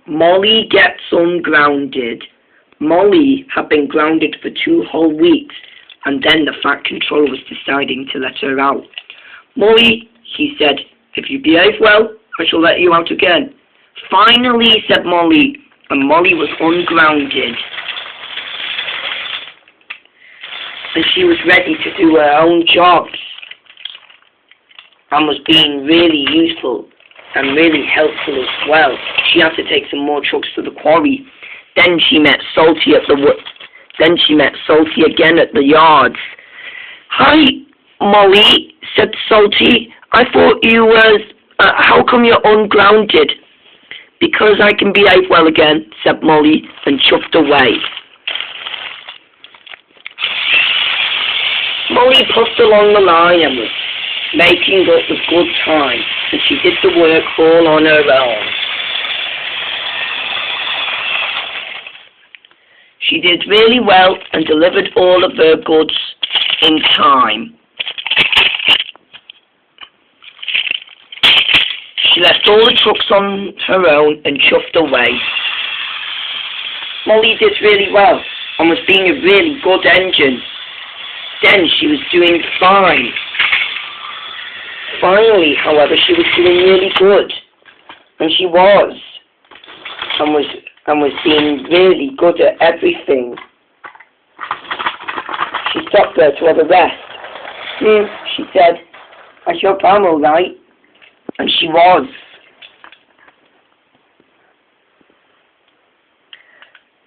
Molly gets ungrounded. Molly had been grounded for 2 whole weeks, and then the Fat Controller was deciding to let her out. Molly, he said, if you behave well, I shall let you out again. Finally, said Molly, and Molly was ungrounded. And she was ready to do her own jobs, and was being really useful and really helpful as well. She had to take some more trucks to the quarry. Then she met Salty again at the yards. Hi, Molly, said Salty. I thought you were. How come you're ungrounded? Because I can behave well again, said Molly, and chuffed away. Molly puffed along the line and was making up a good time, and she did the work all on her own. She did really well and delivered all of her goods in time. She left all the trucks on her own and chuffed away. Molly did really well and was being a really good engine. Then she was doing fine. Finally, however, she was doing really good. And she was. And was being really good at everything. She stopped there to have a rest. She said, I hope I'm alright. And she was.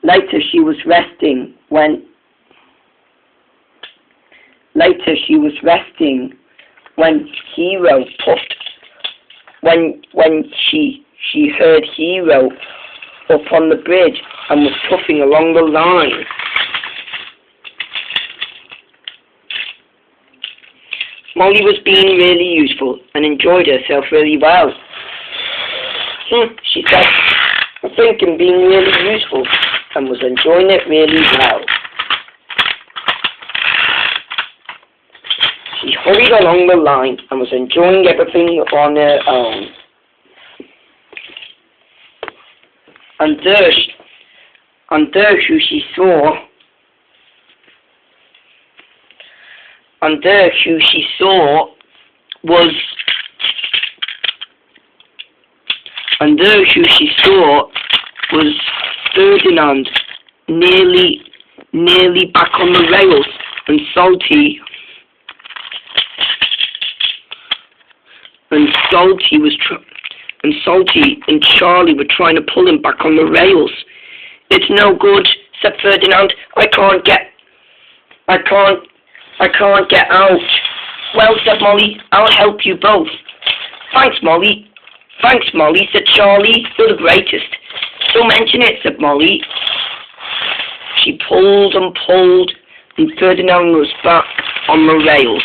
Later she was resting when Hero puffed when she heard Hero up on the bridge and was puffing along the line. Molly was being really useful and enjoyed herself really well. She said, I think I'm being really useful and was enjoying it really well. She hurried along the line and was enjoying everything on her own. And there who she saw was Ferdinand, nearly back on the rails, and Salty and Charlie were trying to pull him back on the rails. It's no good, said Ferdinand. I can't get out. Well, said Molly, I'll help you both. Thanks, Molly, said Charlie. You're the greatest. Don't mention it, said Molly. She pulled and pulled, and Ferdinand was back on the rails.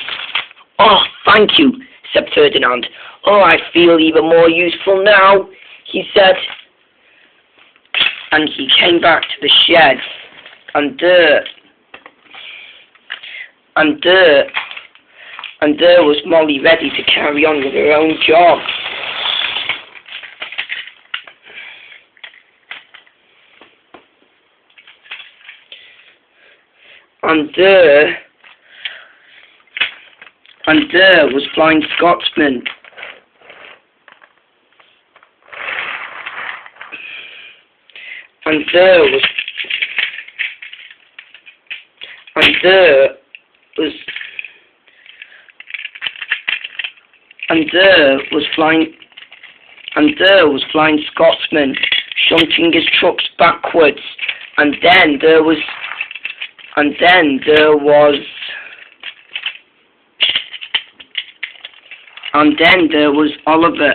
Oh, thank you, said Ferdinand. Oh, I feel even more useful now, he said. And he came back to the shed, and there was Molly ready to carry on with her own job. And there was Flying Scotsman. And there was Flying Scotsman shunting his trucks backwards, and then there was Oliver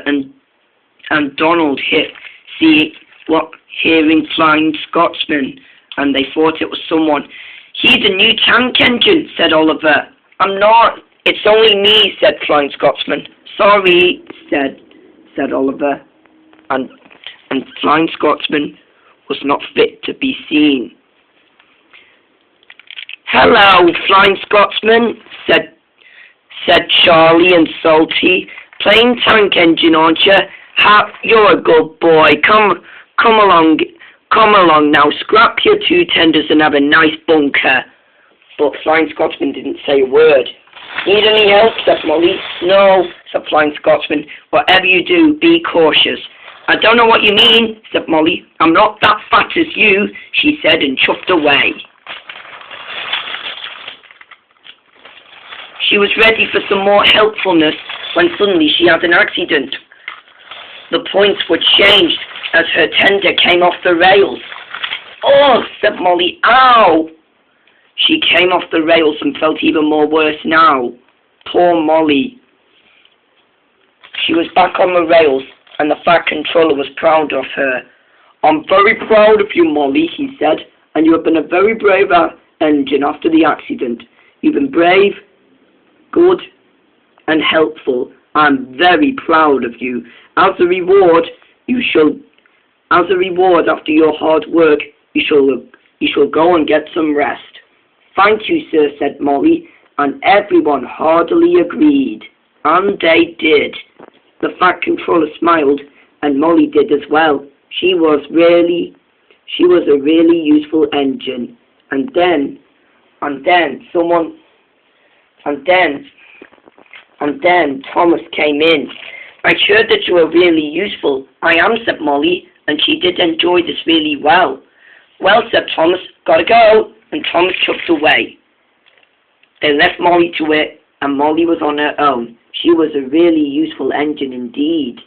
and Donald hearing Flying Scotsman, and they thought it was someone. He's a new tank engine, said Oliver. I'm not. It's only me, said Flying Scotsman. Sorry, said Oliver, and Flying Scotsman was not fit to be seen. Hello, Flying Scotsman, said Charlie and Salty. Playing tank engine, aren't you? You're a good boy. Come Come along now, scrap your two tenders and have a nice bunker. But Flying Scotsman didn't say a word. Need any help? Said Molly. No, said Flying Scotsman. Whatever you do, be cautious. I don't know what you mean, said Molly. I'm not that fat as you, she said, and chuffed away. She was ready for some more helpfulness when suddenly she had an accident. The points were changed as her tender came off the rails. Oh, said Molly, ow! She came off the rails and felt even more worse now. Poor Molly. She was back on the rails, and the Fat Controller was proud of her. I'm very proud of you, Molly, he said, and you have been a very brave engine after the accident. You've been brave, good, and helpful. I'm very proud of you. As a reward after your hard work, you shall go and get some rest. Thank you, sir, said Molly, and everyone heartily agreed. And they did. The Fat Controller smiled, and Molly did as well. She was a really useful engine. And then Thomas came in. I heard that you were really useful. I am, said Molly, and she did enjoy this really well. Well, said Thomas, gotta go, and Thomas chuffed away. They left Molly to it, and Molly was on her own. She was a really useful engine indeed.